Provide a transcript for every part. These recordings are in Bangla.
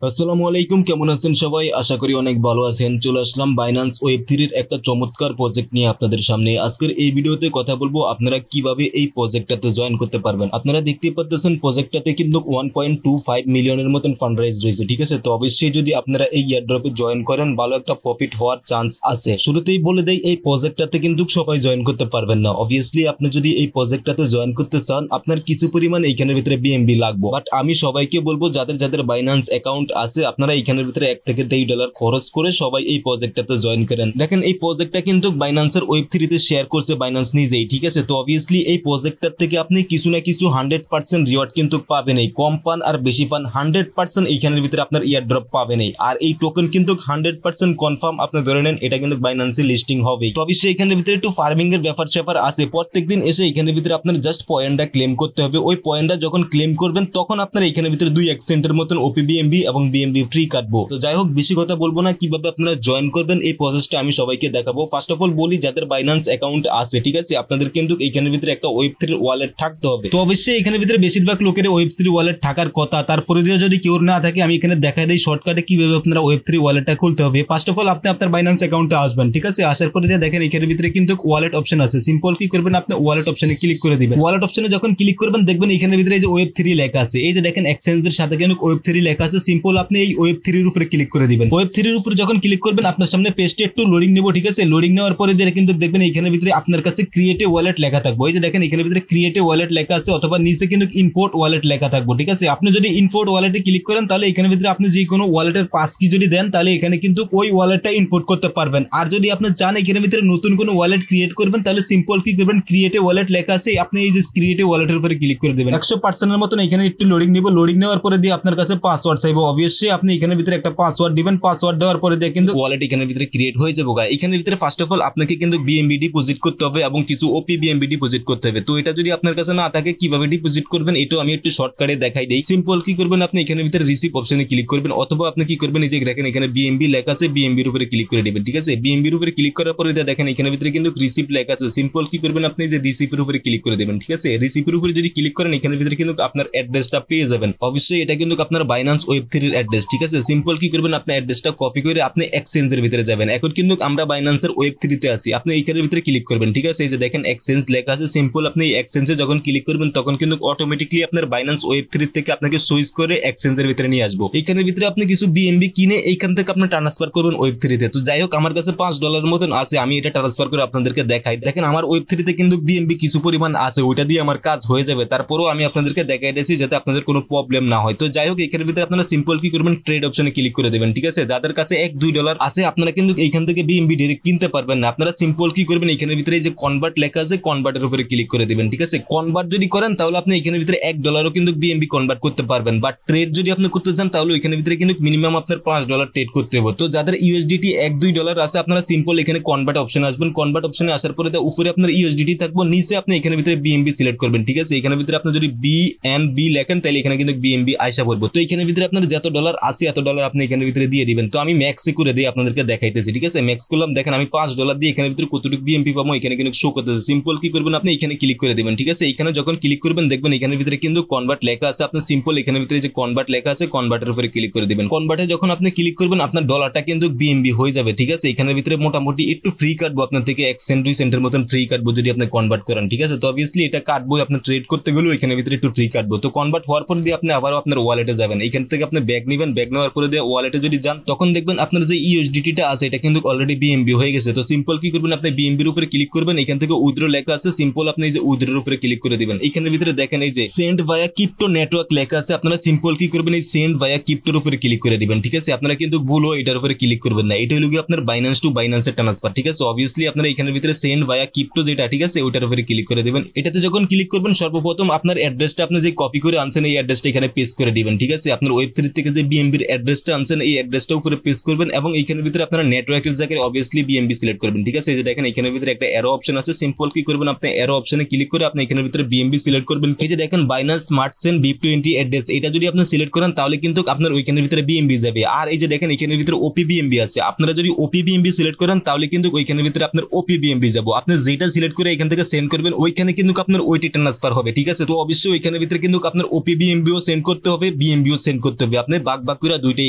আসসালামু আলাইকুম, কেমন আছেন সবাই? আশা করি অনেক ভালো আছেন। চলে আসলাম বাইন্যান্স ওয়েব3 এর একটা চমৎকার প্রজেক্ট নিয়ে আপনাদের সামনে। আজকের এই ভিডিওতে কথা বলবো আপনারা কিভাবে এই প্রজেক্টটাতে জয়েন করতে পারবেন। আপনারা দেখতেই পাচ্ছেন প্রজেক্টটাতে কিন্তু 1.25 মিলিয়নের মতন ফান্ড রাইজ রয়েছে, ঠিক আছে? তো অবশ্যই যদি আপনারা এই এয়ারড্রপে জয়েন করেন ভালো একটা প্রফিট হওয়ার চান্স আছে। শুরুতেই বলে দেই এই প্রজেক্টটাতে কিন্তু সবাই জয়েন করতে পারবেন না। অবভিয়াসলি আপনি যদি এই প্রজেক্টটাতে জয়েন করতে চান আপনার কিছু পরিমাণ এইখানের ভিতরে বিএমবি লাগবে। বাট আমি সবাইকে বলবো যাদের যাদের বাইন্যান্স অ্যাকাউন্ট আছে আপনারা এখানের ভিতরে $1 থেকে $2 খরচ করে সবাই এই প্রজেক্টটাতে জয়েন করেন। দেখেন এই প্রজেক্টটা কিন্তু বাইন্যান্সের ওয়েব3 তে শেয়ার করছে বাইন্যান্স নিজেই, ঠিক আছে? তো অবভিয়াসলি এই প্রজেক্টটার থেকে আপনি কিছু না কিছু 100% রিওয়ার্ড কিন্তু পাবেনই। কম পান আর বেশি পান 100% এইখানের ভিতরে আপনার ইয়ারড্রপ পাবেনই। আর এই টোকেন কিন্তু 100% কনফার্ম আপনি ধরে নেন এটা কিন্তু বাইন্যান্সে লিস্টিং হবে। তো অবশ্যই এখানের ভিতরে একটু ফার্মিং এর ব্যাপার স্যাপার আছে। প্রত্যেকদিন এসে এখানের ভিতরে আপনার জাস্ট পয়েন্টটা ক্লেম করতে হবে। ওই পয়েন্টটা যখন ক্লেম করবেন তখন আপনার এখানের ভিতরে 2 সেন্টের মতন ওপিবিএমবি এবং বিএমবি ফ্রি কাটবো। তো যাই হোক বেশি কথা বলবো না, কিভাবে আপনারা জয়েন করবেন এই প্রসেসটা আমি সবাইকে দেখাবো। ফার্স্ট অফ অল বলি যাদের বাইন্যান্স অ্যাকাউন্ট আছে, ঠিক আছে, আপনাদের কিন্তু এখানের ভিতরে একটা ওয়েব3 ওয়ালেট থাকতে হবে। তো অবশ্যই এখানের ভিতরে বেশিরভাগ লোকের ওয়েব3 ওয়ালেট থাকার কথা, তারপরে যদি কেউ না থাকে আমি এখানে দেখাই দিই শর্টকাটে কিভাবে আপনারা ওয়েব3 ওয়ালেটটা খুলতে হবে। ফার্স্ট অফ অল আপনি আপনার বাইন্যান্স অ্যাকাউন্টে আসবেন, ঠিক আছে? আসার পরে দেখেন এখানের ভিতরে কিন্তু ওয়ালেট অপশন আছে। সিম্পল কি করবেন, আপনি ওয়ালেট অপশনে ক্লিক করে দিবেন। ওয়ালেট অপশনে যখন ক্লিক করবেন দেখবেন এখানের ভিতরে এই যে ওয়েব3 লেখা আছে, এই যে দেখেন এক্সচেঞ্জের সাথে কিন্তু ওয়েব3 লেখা আছে। সিম্পল আপনি এই ওয়েব3 এর উপরে ক্লিক করে দিবেন। ওয়েব3 এর উপরে যখন ক্লিক করবেন আপনার সামনে পেজটি একটু লোডিং নেব, ঠিক আছে? লোডিং নেওয়ার পরে কিন্তু দেখবেন এখানের ভিতরে আপনার কাছে ক্রিয়েট এ ওয়ালেট লেখা থাকবে। এই যে দেখেন এখানের ভিতরে ক্রিয়েট এ ওয়ালেট লেখা আছে, অথবা নিচে কিন্তু ইম্পোর্ট ওয়ালেট লেখা থাকবে, ঠিক আছে? আপনি যদি ইম্পোর্ট ওয়ালেটে ক্লিক করেন তাহলে এখানের ভিতরে আপনি যে কোনো ওয়ালেটের পাস কি যদি দেন তাহলে এখানে কিন্তু ওই ওয়ালেটটা ইম্পোর্ট করতে পারবেন। আর যদি আপনি চান এখানের ভিতরে নতুন কোনো ওয়ালেট ক্রিয়েট করবেন তাহলে সিম্পল কি করবেন, ক্রিয়েট এ ওয়ালেট লেখা আছে, আপনি এই যে ক্রিয়েট এ ওয়ালেটের উপরে ক্লিক করে দিবেন। 100% এর মতন এখানে একটু লোডিং নিব। লোডিং নেওয়ার পরে আপনার কাছে পাসওয়ার্ড চাইবো। অবশ্যই আপনি এখানের ভিতরে একটা পাসওয়ার্ড দিবেন। পাসওয়ার্ড দেওয়ার পরে কিন্তু ওয়ালেট এখানের ভিতরে ক্রিয়েট হয়ে যাবে। এখানের ভিতরে ফার্স্ট অফ অল আপনাকে কিন্তু বিএমবি ডিপোজিট করতে হবে এবং কিছু ওপি বিএমবি ডিপোজিট করতে হবে। তো এটা যদি আপনার কাছে না থাকে কিভাবে ডিপোজিট করবেন এটাও আমি একটু শর্টকাটে দেখাই দেই। সিম্পল কি করবেন, আপনি এখানের ভিতরে রিসিভ অপশনে ক্লিক করবেন, অথবা আপনি কি করবেন এই যে দেখেন এখানে বিএমবি লেখা আছে, বিএমবি এর উপরে ক্লিক করে দিবেন, ঠিক আছে? বিএমবি এর উপরে ক্লিক করার পরে দেখেন এখানের ভিতরে কিন্তু রিসিভ লেখা আছে। সিম্পল কি করবেন, আপনি যে রিসিভ এর উপরে ক্লিক করে দিবেন, ঠিক আছে? রিসিভ এর উপরে যদি ক্লিক করেন এখানের ভিতরে কিন্তু আপনার অ্যাড্রেসটা পেয়ে যাবেন। অবশ্যই এটা কিন্তু আপনার বাইন্যান্স ওয়েব3 এর অ্যাড্রেস, ঠিক আছে? সিম্পল কি করবেন, আপনি অ্যাড্রেসটা কপি করে আপনি এক্সচেঞ্জের ভিতরে যাবেন। এখন কিন্তু আমরা বাইন্যান্সের ওয়েব3 তে আছি, আপনি এইখানের ভিতরে ক্লিক করবেন, ঠিক আছে? এই যে দেখেন এক্সচেঞ্জ লেখা আছে। সিম্পল আপনি এই এক্সচেঞ্জে যখন ক্লিক করবেন তখন কিন্তু অটোমেটিকলি আপনার বাইন্যান্স ওয়েব3 থেকে আপনাকে সুইচ করে এক্সচেঞ্জের ভিতরে নিয়ে আসবো। এখানের ভিতরে আপনি কিছু বিএমবি কিনে এইখান থেকে আপনি ট্রান্সফার করবেন ওয়েব3 তে। তো যাই হোক আমার কাছে $5 মতন আছে, আমি এটা ট্রান্সফার করে আপনাদেরকে দেখাই। দেখেন আমার ওয়েব3 তে কিন্তু বিএমবি কিছু পরিমাণ আছে, ওইটা দিয়ে আমার কাজ হয়ে যাবে। তারপরেও আমি আপনাদেরকে দেখাই দিয়েছি যাতে আপনাদের কোনো প্রবলেম না হয়। তো যাই হোক এখানের ভিতরে আপনারা সিম্পল কি করবেন, ট্রেড অপশনে ক্লিক করে দেবেন, ঠিক আছে? যাদের কাছে $1-2 আছে আপনারা কিন্তু এইখান থেকে বিএমবি ডাইরেক্ট কিনতে পারবেন না। আপনারা সিম্পল কি করবেন, এখানের ভিতরে যে কনভার্ট লেখা আছে কনভার্টের উপরে ক্লিক করে দিবেন, ঠিক আছে? কনভার্ট যদি করেন তাহলে আপনি এখানের ভিতরে $1 কিন্তু বিএমবি কনভার্ট করতে পারবেন। বাট ট্রেড যদি আপনি করতে চান তাহলে এখানের ভিতরে কিন্তু মিনিমাম আপনার $5 ট্রেড করতে হবে। তো যাদের ইউএসডিটি $1-2 আছে আপনারা সিম্পল এখানে কনভার্ট অপশনে আসবেন। কনভার্ট অপশনে আসার পরে উপরে আপনার ইউএসডিটি থাকবে, নিচে আপনি এখানের ভিতরে বিএমবি সিলেক্ট করবেন, ঠিক আছে? এখানের ভিতরে আপনি যদি বিএনবি লেখেন তাহলে এখানে কিন্তু বিএমবি আইসা পড়বে। তো এখানের ভিতরে আপনার যত ডলার আছে এত ডলার আপনি এখানের ভিতরে দিয়ে দিবেন। তো আমি ম্যাক্সে করে দিয়ে আপনাদেরকে দেখাইতেছি, ঠিক আছে? ম্যাক্স করলাম, দেখেন আমি $5 দিয়ে এখানের ভিতরে কতটুকু বিএমপি পাবো এখানে কিন্তু শো করতেছে। সিম্পল কি করবেন, আপনি এখানে ক্লিক করে দিবেন, ঠিক আছে? এখানে যখন ক্লিক করবেন দেখবেন এখানের ভিতরে কিন্তু কনভার্ট লেখা আছে। আপনি সিম্পল এখানের ভিতরে যে কনভার্ট লেখা আছে কনভার্টের উপরে ক্লিক করে দিবেন। কনভার্টে যখন আপনি ক্লিক করবেন আপনার ডলারটা কিন্তু বিএমবি হয়ে যাবে, ঠিক আছে? এখানের ভিতরে মোটামুটি একটু ফ্রি কাটবো আপনার থেকে 1 সেন্ট 2 সেন্টের মতন ফ্রি কাটবো যদি আপনি কনভার্ট করেন, ঠিক আছে? তো অবভিয়াসলি এটা কাটবো, আপনার ট্রেড করতে গেলেও এখানের ভিতরে একটু ফ্রি কাটবো। তো কনভার্ট হওয়ার পর দিয়ে আপনি আবারও আপনার ওয়ালেটে যাবেন। এখান থেকে আপনি ব্যাগ নেবেন, ব্যাগ নেওয়ার পরে দিয়ে ওয়ালেটে যদি যান তখন দেখবেন আপনার যে ইউএসডিটিটা আছে এটা কিন্তু অলরেডি বিএমবি হয়ে গেছে। তো সিম্পল কি করবেন, আপনি বিএমবির উপরে ক্লিক করবেন, এখান থেকে উইথড্র লেখা আছে, সিম্পল আপনি এই যে উইথড্রর উপরে ক্লিক করে দিবেন। এখানের ভিতরে দেখেন এই যে সেন্ড ভায়া ক্রিপ্টো নেটওয়ার্ক লেখা আছে, আপনারা সিম্পল কি করবেন এই সেন্ড ভায়া ক্রিপ্টোর উপরে ক্লিক করে দিবেন, ঠিক আছে? আপনারা কিন্তু ভুলও এটার উপরে ক্লিক করবেন না, এটা হলো আপনার বাইন্যান্স টু বাইন্যান্সের ট্রান্সফার, ঠিক আছে? অবভিয়াসলি আপনারা এখানের ভিতরে সেন্ড ভায়া ক্রিপ্টো যেটা, ঠিক আছে, ওইটার উপরে ক্লিক করে দিবেন। এটাতে যখন ক্লিক করবেন সর্বপ্রথম আপনার অ্যাড্রেসটা আপনি যে কপি করে আনছেন এই অ্যাড্রেসটা এখানে পেস্ট করে দিবেন, ঠিক আছে? আপনার ওয়েব3 থেকে যে বিএমবির অ্যাড্রেসটা আনছেন এই অ্যাড্রেসটা উপরে পেস্ট করবেন এবং এইখানের ভিতরে আপনারা নেটওয়ার্কের জায়গায় অবভিয়াসলি বিএমবি সিলেক্ট করবেন, ঠিক আছে? এই যে দেখেন এখানের ভিতরে একটা অ্যারো অপশন আছে। সিম্পল কি করবেন, আপনি অ্যারো অপশনে ক্লিক করে আপনি এখানের ভিতরে বিএমবি সিলেক্ট করবেন। এই যে দেখেন Binance smart chain BIP20 address, এটা যদি আপনি সিলেক্ট করেন তাহলে কিন্তু আপনার ওইখানের ভিতরে বিএমবি যাবে। আর এই যে দেখেন এখানের ভিতরে ওপি বিএমবি আছে, আপনারা যদি ওপি বিএমবি সিলেক্ট করেন তাহলে কিন্তু ওইখানের ভিতরে আপনার ওপি বিএমবি যাব। আপনি যেটা সিলেক্ট করে এখান থেকে সেন্ড করবেন ওইখানে কিন্তু আপনার ওইটি ট্রান্সফার হবে, ঠিক আছে? তো অবশ্যই ওইখানের ভিতরে কিন্তু আপনার ওপি বিএমবিও সেন্ড করতে হবে, বিএমবিও সেন্ড করতে হবে। আপনি বাক করে দুইটাই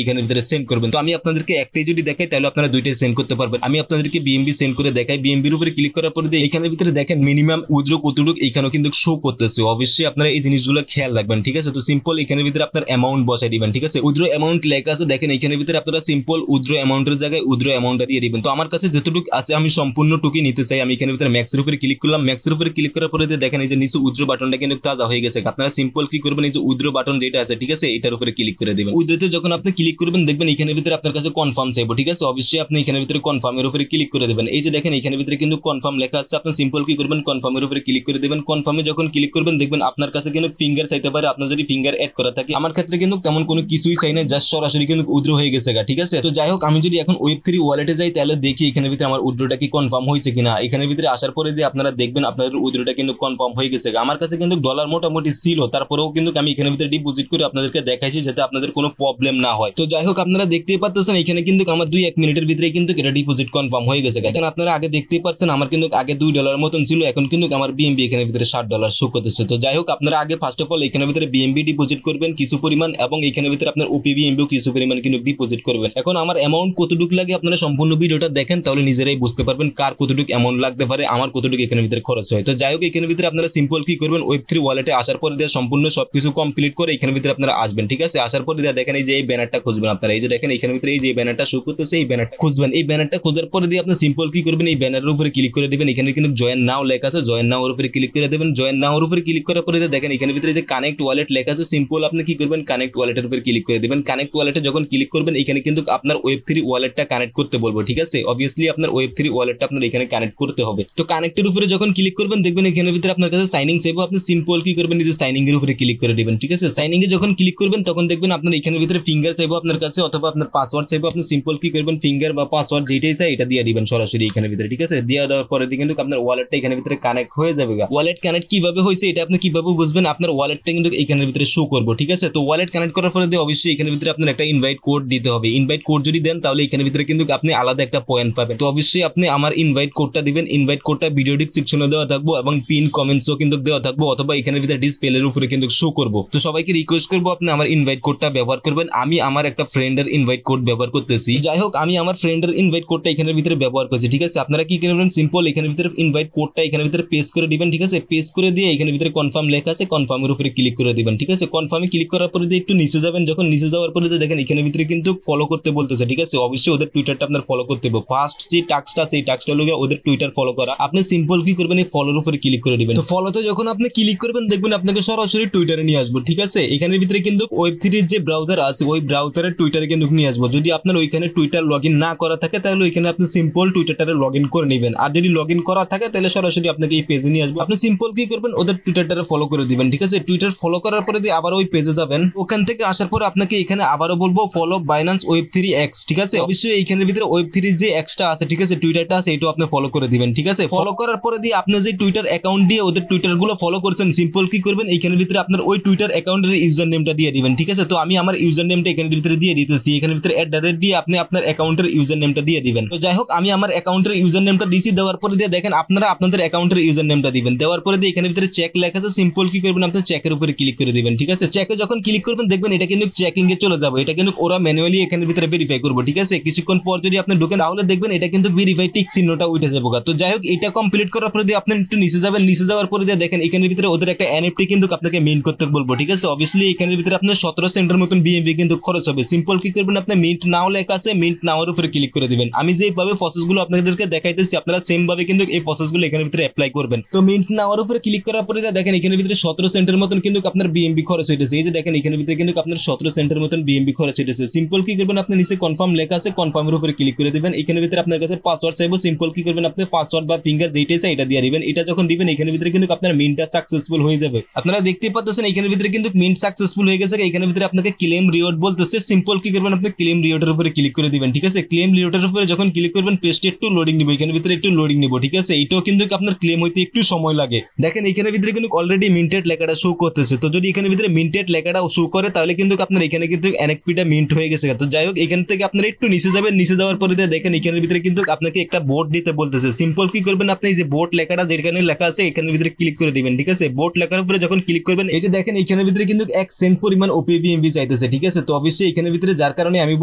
এখানের ভিতরে সেন্ড করবেন। তো আমি আপনাদেরকে একটাই যদি দেখাই তাহলে আপনারা দুইটাই সেন্ড করতে পারবেন। আমি আপনাদেরকে বিএমবি সেন্ড করে দেখাই। বিএমবির উপরে ক্লিক করার পরে এখানের ভিতরে দেখেন মিনিমাম উইথড্র কতটুকু এখানেও কিন্তু শো করতেছে। অবশ্যই আপনারা এই জিনিসগুলো খেয়াল রাখবেন, ঠিক আছে। তো সিম্পল এখানের ভিতরে আপনার অ্যামাউন্ট বসাই দিবেন, ঠিক আছে। উইথড্র অ্যামাউন্ট লেখা আছে দেখেন এখানের ভিতরে আপনারা সিম্পল উইথড্র অ্যামাউন্টের জায়গায় উইথড্র অ্যামাউন্টটা দিয়ে দিবেন। তো আমার কাছে যতটুকু আছে আমি সম্পূর্ণ টুকি নিতে চাই। আমি এখানের ভিতরে ম্যাক্সের উপরে ক্লিক করলাম। ম্যাক্সের উপরে ক্লিক করার পরে দেখেন এই যে নিচে উইথড্র বাটনটা কিন্তু তাজা হয়ে গেছে। আপনারা সিম্পল কি করবেন, এই যে উইথড্র বাটন যেটা আছে, ঠিক আছে, এটার উপরে ক্লিক করে দিবেন। উইথড্রতে যখন আপনি ক্লিক করবেন দেখবেন এখানের ভিতরে আপনার কাছে কনফার্ম চাইবো, ঠিক আছে। অবশ্যই আপনি এখানের ভিতরে কনফার্মের উপরে ক্লিক করে দেবেন। এই যে দেখেন এখানের ভিতরে কিন্তু কনফার্ম লেখা আছে। আপনি সিম্পল কি করবেন, কনফার্মের উপরে ক্লিক করে দেবেন। কনফার্মে যখন ক্লিক করবেন দেখবেন আপনার কাছে কিন্তু ফিঙ্গার চাইতে পারে, আপনার যদি ফিঙ্গার অ্যাড করা থাকে। আমার ক্ষেত্রে কিন্তু তেমন কোনো কিছুই চাই না, জাস্ট সরাসরি কিন্তু উইথড্র হয়ে গেছে, ঠিক আছে। তো যাই হোক আমি যদি এখন ওয়েব3 ওয়ালেটে যাই তাহলে দেখি এখানের ভিতরে আমার উইথড্রটা কি কনফার্ম হয়েছে কিনা। এখানের ভিতরে আসার পরে দিয়ে আপনারা দেখবেন আপনাদের উইথড্রটা কিন্তু কনফার্ম হয়ে গেছে। আমার কাছে কিন্তু ডলার মোটামুটি ছিল, তারপরেও কিন্তু আমি এখানের ভিতরে ডিপোজিট করে আপনাদেরকে দেখাইছি যাতে আপনাদের কোনো প্রবলেম না হয়। তো যাই হোক আপনারা দেখতেই পাচ্ছেন এখানে কিন্তু আমার 2-1 মিনিটের ভিতরে কিন্তু এটা ডিপোজিট কনফার্ম হয়ে গেছে। এখন আপনারা আগে দেখতেই পাচ্ছেন আমার কিন্তু আগে $2 মতন ছিল, এখন কিন্তু আমার বিএমবি এখানের ভিতরে $60 শো করতেছে। তো যাই হোক আপনারা আগে ফার্স্ট অফ অল এখানের ভিতরে বিএমবি ডিপোজিট করবেন কিছু পরিমাণ, এবং এখানের ভিতরে আপনার ওপিবিএমবিও কিছু পরিমাণ কিন্তু ডিপোজিট করবেন। এখন আমার অ্যামাউন্ট কতটুকু লাগে আপনারা সম্পূর্ণ ভিডিওটা দেখেন, তাহলে নিজেরাই বুঝতে পারবেন কার কতটুকু অ্যামাউন্ট লাগতে পারে, আমার কতটুকু এখানের ভিতরে খরচ হয়। তো যাই হোক এখানের ভিতরে আপনারা সিম্পল কি করবেন, ওয়েব3 ওয়ালেটে আসার পরে দিয়ে সম্পূর্ণ সবকিছু কমপ্লিট করে এখানের ভিতরে আপনারা আসবেন, ঠিক আছে। আসার পরে দিয়ে দেখেন এই যে এই ব্যানারটা খুঁজবেন আপনারা, এই যে দেখেন এখানের ভিতরে এই যে ব্যানারটা শো করতেছে, এই ব্যানারটা খুঁজবেন। এই ব্যানারটা খোঁজার পরে দিয়ে আপনি সিম্পল কি করবেন, এই ব্যানারের উপরে ক্লিক করে দিবেন। এখানে কিন্তু জয়েন নাও লেখা আছে, জয়েন নাও এর উপরে ক্লিক করে দেবেন। জয়েন নাও এর উপরে ক্লিক করার পরে দেখেন এখানের ভিতরে যে কানেক্ট ওয়ালেট লেখা আছে, সিম্পল আপনি কি করবেন, কানেক্ট ওয়ালেটের উপরে ক্লিক করে দিবেন। কানেক্ট ওয়ালেটে যখন ক্লিক করবেন এখানে কিন্তু আপনার ওয়েব3 ওয়ালেটটা কানেক্ট করতে বলবো, ঠিক আছে। অবভিয়াসলি আপনার ওয়েব3 ওয়ালেটটা আপনার এখানে কানেক্ট করতে হবে। তো কানেক্টের উপরে যখন ক্লিক করবেন দেখবেন এখানের ভিতরে আপনার কাছে সাইনিং চাইবো। আপনি সিম্পল কি করবেন, এই যে সাইনিং এর উপরে ক্লিক করে দিবেন, ঠিক আছে। সাইনিং এ যখন ক্লিক করবেন তখন দেখবেন আপনার এখানের ভিতরে ফিঙ্গার চাইবো আপনার কাছে, অথবা আপনার পাসওয়ার্ড চাইবো। আপনি সিম্পল কি করবেন, ফিঙ্গার বা পাসওয়ার্ড যেটাই চাই এটা দিয়ে দিবেন সরাসরি এখানের ভিতরে, ঠিক আছে। দিয়ে দেওয়ার পরে কিন্তু আপনার ওয়ালেটটা এখানের ভিতরে কানেক্ট হয়ে যাবে। ওয়ালেট কানেক্ট কিভাবে হয়েছে এটা আপনি কিভাবে বুঝবেন, আপনার ওয়ালেটটা কিন্তু এখানের ভিতরে শো করবো, ঠিক আছে। তো ওয়ালেট কানেক্ট করার পরে অবশ্যই এখানের ভিতরে আপনার একটা ইনভাইট কোড দিতে হবে। ইনভাইট কোড যদি দেন তাহলে এখানের ভিতরে কিন্তু আপনি আলাদা একটা পয়েন্ট পাবেন। তো অবশ্যই আপনি আমার ইনভাইট কোডটা দিবেন। ইনভাইট কোডটা ভিডিও ডিসক্রিপশনে দেওয়া থাকবো এবং পিন কমেন্টসও কিন্তু দেওয়া থাকবো, অথবা এখানের ভিতরে ডিসপ্লের উপরে কিন্তু শো করবো। তো সবাইকে রিকোয়েস্ট করবো আপনি আমার ইনভাইট কোডটা ব্যবহার করবেন। আমি আমার একটা ফ্রেন্ডের ইনভাইট কোড ব্যবহার করতেছি। যাই হোক আমি আমার ফ্রেন্ডের ইনভাইট কোডটা এখানের ভিতরে ব্যবহার করছি, ঠিক আছে। আপনারা কি করবেন, সিম্পল এখানের ভিতরে ইনভাইট কোডটা এখানের ভিতরে পেস্ট করে দিবেন, ঠিক আছে। পেস্ট করে দিয়ে এখানের ভিতরে কনফার্ম লেখা আছে, কনফার্মের উপরে ক্লিক করে দিবেন, ঠিক আছে। কনফার্মে ক্লিক করার পরে একটু নিচে যাবেন। যখন নিচে যাওয়ার পরে দেখেন এখানের ভিতরে কিন্তু ফলো করতে বলতেছে, ঠিক আছে। অবশ্যই ওদের টুইটারটা আপনার ফলো করতে হবে। ফার্স্ট যে টাস্কটা সেই টাস্কটা হলো ওদের টুইটার ফলো করা। আপনি সিম্পল কি করবেন, এই ফলোর উপরে ক্লিক করে দিবেন। তো ফলোতে যখন আপনি ক্লিক করবেন দেখবেন আপনাকে সরাসরি টুইটারে নিয়ে আসবো, ঠিক আছে। এখানের ভিতরে কিন্তু ওয়েব3 যে ব্রাউজার আছে ওই ব্রাউজারের টুইটারে কিন্তু নিয়ে আসবো। যদি আপনার ওইখানে টুইটার লগইন না করা থাকে তাহলে ওইখানে আপনি সিম্পল টুইটারটারে লগইন করে নেবেন। আর যদি লগইন করা থাকে তাহলে সরাসরি আপনাকে এই পেজে নিয়ে আসবো। আপনি সিম্পল কি করবেন, ওদের টুইটারটারে ফলো করে দিবেন, ঠিক আছে। টুইটার ফলো করার পরে দিয়ে আবার ওই পেজে যাবেন। ওখান থেকে আসার পরে আপনাকে এখানে আবারও বলবো ফলো বাইন্যান্স ওয়েব3 এক্স, ঠিক আছে। অবশ্যই এইখানের ভিতরে ওয়েব3 যে এক্সটা আছে, ঠিক আছে, টুইটারটা আছে, এটাও আপনি ফলো করে দিবেন, ঠিক আছে। ফলো করার পরে দিয়ে আপনি যে টুইটার অ্যাকাউন্ট দিয়ে ওদের টুইটার গুলো ফলো করছেন, সিম্পল কি করবেন, এইখানের ভিতরে আপনার ওই টুইটার অ্যাকাউন্টের ইউজার নেমটা দিয়ে দিবেন, ঠিক আছে। তো আমি আমার ইউজার নেমটা এখানের ভিতরে দিয়ে দিতেছি। এখানের ভিতরে @ দিয়ে আপনি আপনার অ্যাকাউন্টের ইউজার নেমটা দিয়ে দিবেন। তো যাই হোক আমি আমার অ্যাকাউন্টের ইউজার নেমটা দিছি। দেওয়ার পরে দিয়ে দেখেন আপনারা আপনাদের অ্যাকাউন্টের ইউজার নেমটা দিবেন। দেওয়ার পরে দিয়ে এখানের ভিতরে চেক লেখা আছে, সিম্পল কি করবেন, আপনি চেকের উপরে ক্লিক করে দিবেন, ঠিক আছে। চেকে যখন ক্লিক করবেন দেখবেন এটা কিন্তু চেকিং এ চলে যাবে। এটা কিন্তু ওরা ম্যানুয়ালি এখানের ভিতরে ভেরিফাই করবে, ঠিক আছে। কিছুক্ষণ পর যদি আপনি ঢোকেন তাহলে দেখবেন এটা কিন্তু ভেরিফাই টিক চিহ্নটা উঠে যাবে। তো যাই হোক এটা কমপ্লিট করার পরে দিয়ে আপনি একটু নিচে যাবেন। নিচে যাওয়ার পরে দিয়ে দেখেন এখানের ভিতরে ওদের একটা এনএফটি কিন্তু আপনাকে মিন্ট করতে বলবো, ঠিক আছে। অবভিয়াসলি এখানের ভিতরে আপনার 17 সেন্টের মতন বিএমবি কিন্তু খরচ হবে। সিম্পল কি করবেন, আপনি মিন্ট নাও লেখা আছে, মিন্ট নাওর উপরে ক্লিক করে দিবেন। আমি যেভাবে প্রসেসগুলো আপনাদেরকে দেখাইতেছি আপনারা সেম ভাবে কিন্তু এই প্রসেসগুলো এখানের ভিতরে অ্যাপ্লাই করবেন। তো মিন্ট নাওর উপরে ক্লিক করার পরে দেখেন এখানের ভিতরে 17 সেন্টের মতন কিন্তু আপনার বিএমবি খরচ হইতেছে। এই যে দেখেন এখানের ভিতরে কিন্তু আপনার 17 সেন্টের মতন বিএমবি খরচ হইতেছে। সিম্পল কি করবেন, আপনি নিচে কনফার্ম লেখা আছে, কনফার্মের উপরে ক্লিক করে দিবেন। এখানের ভিতরে আপনার কাছে পাসওয়ার্ড চাইবো। সিম্পল কি করবেন, আপনি পাসওয়ার্ড বা ফিঙ্গার যেটাই চাই এটা দিয়ে দিবেন। এটা যখন দিবেন এখানের ভিতরে কিন্তু আপনার মিন্টটা সাকসেসফুল হয়ে যাবে। আপনারা দেখতে পাচ্ছেন এখানের ভিতরে কিন্তু মিন্ট সাকসেসফুল হয়ে গেছে। এখানের ভিতরে আপনাকে ক্লেম রিওয়ার্ড বলতেছে। সিম্পল কি করবেন, আপনি ক্লেম রিওয়ার্ডের উপরে ক্লিক করে দিবেন, ঠিক আছে। ক্লেম রিওয়ার্ডের উপরে যখন ক্লিক করবেন পেজটা একটু লোডিং নিব, এখানের ভিতরে একটু লোডিং নিব, ঠিক আছে। এইটাও কিন্তু আপনার ক্লেম হইতে একটু সময় লাগে। দেখেন এখানের ভিতরে কিন্তু অলরেডি মিন্টেড লেখাটা শো করতেছে। তো যদি এখানের ভিতরে মিন্টেড লেখাটা শো করে তাহলে কিন্তু আপনার এখানে কিন্তু এনএফপিটা মিন্ট হয়ে গেছে। তো যাই হোক এখান থেকে আপনারা একটু নিচে যাবেন। নিচে যাওয়ার পরে দেখেন এখানের ভিতরে কিন্তু আপনাকে একটা বোর্ড দিতে বলতেছে। সিম্পল কি করবেন, আপনি এই যে বোর্ড লেখাটা যেখানে লেখা আছে এখানের ভিতরে ক্লিক করে দিবেন, ঠিক আছে। বোর্ড লেখার উপরে যখন ক্লিক করবেন এই যে দেখেন এখানের ভিতরে কিন্তু 1 সেন্ট পরিমাণ ওপিবিএমবি চাইতে চাইতেছে, ঠিক আছে। তো অবশ্যই এখানের ভিতরে যার কারণে আমি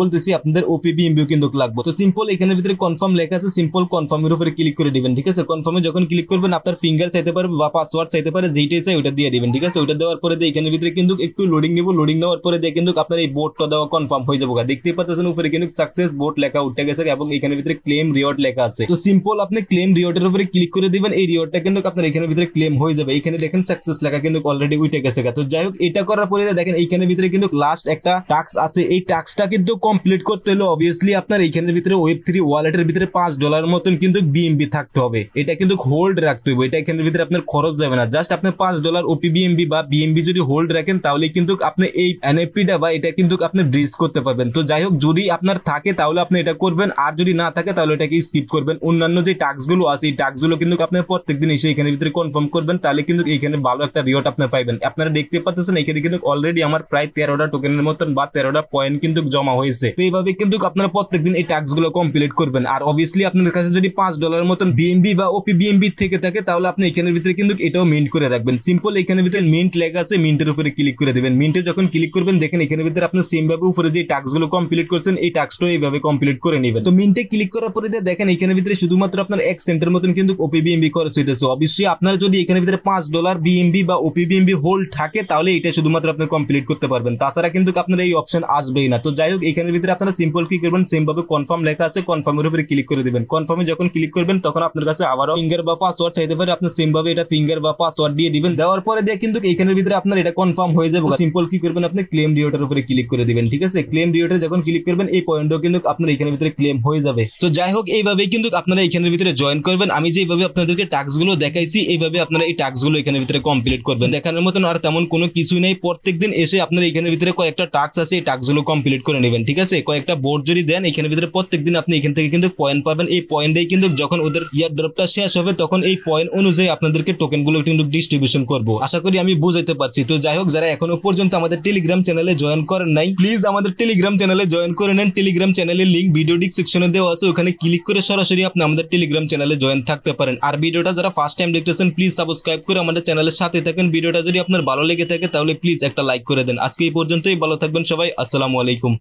বলতেছি আপনাদের ওপি বিএমবিও কিন্তু লাগবে। তো সিম্পল এখানের ভিতরে কনফার্ম লেখা আছে, সিম্পল কনফার্মের উপরে ক্লিক করে দিবেন, ঠিক আছে। কনফার্মে যখন ক্লিক করবেন আপনার ফিঙ্গার চাইতে পারে বা পাসওয়ার্ড চাইতে পারে, যেইটাই চাই ওটা দিয়ে দিবেন, ঠিক আছে। ওটা দেওয়ার পরে এখানের ভিতরে কিন্তু একটু লোডিং নিব, লোডিং নেওয়ার পরে কিন্তু আপনার এই বোর্ডটা দেওয়া কনফার্ম হয়ে যাবে। দেখতেই পাচ্ছেন উপরে কিন্তু সাকসেস বোর্ড লেখা উঠে গেছে এবং এখানের ভিতরে ক্লেম রিওয়ার্ড লেখা আছে। তো সিম্পল আপনি ক্লেম রিওয়ার্ডের উপরে ক্লিক করে দিবেন, এই রিওয়ার্ডটা কিন্তু আপনার এখানের ভিতরে ক্লেম হয়ে যাবে। এখানে দেখেন সাকসেস লেখা কিন্তু অলরেডি উঠে গেছে। তো যাই হোক, এটা করার পরে দেখেন এইখানের ভিতরে কিন্তু লাস্ট একটা টাস্ক আছে, এই টাস্কটা কিন্তু কমপ্লিট করতে হলে অবভিয়াসলি আপনার এইখানের ভিতরে ওয়েব3 ওয়ালেটের ভিতরে $5 মতন কিন্তু বিএমবি থাকতে হবে। এটা কিন্তু হোল্ড রাখতে হবে, এটা এখানের ভিতরে আপনার খরচ যাবে না। জাস্ট আপনি $5 ওপি বিএমবি বা বিএমবি যদি হোল্ড রাখেন তাহলে কিন্তু আপনি এই এনএফটিটা বা এটা কিন্তু আপনি ব্রিজ করতে পারবেন। তো যাই হোক, যদি আপনার থাকে তাহলে আপনি এটা করবেন, আর যদি না থাকে তাহলে এটাকে স্কিপ করবেন। অন্যান্য যে টাস্কগুলো আছে এই টাস্কগুলো কিন্তু আপনি প্রত্যেকদিন এসে এখানের ভিতরে কনফার্ম করবেন, তাহলে কিন্তু এখানে ভালো একটা রিওয়ার্ড আপনি পাইবেন। আপনারা দেখতে পাচ্ছেন এখানে কিন্তু অলরেডি আমার প্রায় 13টা টোকেনের মতন বা 13টা পয়েন্ট কিন্তু জমা হয়েছে। তো এইভাবে কিন্তু আপনারা প্রত্যেকদিন এই টাস্কগুলো কমপ্লিট করবেন। আর অবভিয়াসলি আপনাদের কাছে যদি $5 মতন বিএমবি বা ওপি বিএমবি থেকে থাকে তাহলে আপনি এখানের ভিতরে কিন্তু এটাও মিন্ট করে রাখবেন। সিম্পল এখানের ভিতরে মিন্ট লেখা আছে, মিন্টের উপরে ক্লিক করে দিবেন। মিন্টে যখন ক্লিক করবেন দেখেন এখানের ভিতরে আপনি সেম ভাবে উপরে যে টাস্কগুলো কমপ্লিট করছেন এই টাস্কটাও এইভাবে কমপ্লিট করে নেবেন। তো মিন্টে ক্লিক করার পরে দেখেন এখানের ভিতরে শুধুমাত্র আপনার 1 সেন্টের মতন কিন্তু ওপি বিএমবি খরচ হইতেছে। অবশ্যই আপনার যদি এখানের ভিতরে $5 বিএমবি বা ওপি বিএমবি হোল্ড থাকে তাহলে এটা শুধুমাত্র আপনি কমপ্লিট করতে পারবেন, তাছাড়া কিন্তু আপনার এই অপশন আসবেই না। তো যাই হোক, এখানের ভিতরে আপনারা সিম্পল কি করবেন, সেম ভাবে কনফার্ম লেখা আছে, কনফার্মের উপরে ক্লিক করে দিবেন। কনফার্মে যখন ক্লিক করবেন তখন আপনার কাছে আবারও ফিঙ্গার বা পাসওয়ার্ড চাইতে পারে, আপনি সেম ভাবে এটা ফিঙ্গার বা পাসওয়ার্ড দিয়ে দিবেন। দেওয়ার পরে কিন্তু এখানের ভিতরে আপনার এটা কনফার্ম হয়ে যাবে। সিম্পল কি করবেন, আপনি ক্লেম রিওয়ার্ডের উপরে ক্লিক করে দিবেন, ঠিক আছে। ক্লেম রিওয়ার্ডে যখন ক্লিক করবেন এই পয়েন্টও কিন্তু আপনার এখানের ভিতরে ক্লেম হয়ে যাবে। তো যাই হোক, এইভাবেই কিন্তু আপনারা এখানের ভিতরে জয়েন করবেন। আমি যেভাবে আপনাদেরকে টাস্কগুলো দেখাইছি এইভাবে আপনারা এই টাস্কগুলো এখানের ভিতরে কমপ্লিট করবেন। দেখানোর মতন আর তেমন কোনো কিছুই নেই। প্রত্যেকদিন এসে আপনারা এখানের ভিতরে কয়েকটা টাস্ক আছে, এই টাস্কগুলো কমপ্লিট করে নেবেন, ঠিক আছে। কয়েকটা বোর্ড যদি দেন এখানের ভিতরে প্রত্যেকদিন আপনি এখান থেকে কিন্তু পয়েন্ট পাবেন। এই পয়েন্টেই কিন্তু যখন ওদের ইয়ার ড্রপটা শেষ হবে তখন এই পয়েন্ট অনুযায়ী আপনাদেরকে টোকেনগুলো কিন্তু ডিস্ট্রিবিউশন করব। আশা করি আমি বুঝাইতে পারছি। তো যাই হোক, যারা এখনো পর্যন্ত আমাদের টেলিগ্রাম চ্যানেলে জয়েন করেন নাই প্লিজ আমাদের টেলিগ্রাম চ্যানেলে জয়েন করে নেন। টেলিগ্রাম চ্যানেলের লিংক ভিডিও ডিসক্রিপশনে দেওয়া আছে, ওখানে ক্লিক করে সরাসরি আপনি আমাদের টেলিগ্রাম চ্যানেলে জয়েন থাকতে পারেন। আর ভিডিওটা যারা ফার্স্ট টাইম দেখতেছেন প্লিজ সাবস্ক্রাইব করে আমাদের চ্যানেলের সাথে থাকেন। ভিডিওটা যদি আপনার ভালো লেগে থাকে তাহলে প্লিজ একটা লাইক করে দেন। আজকে এই পর্যন্তই, ভালো থাকবেন সবাই, আসসালামু আলাইকুম।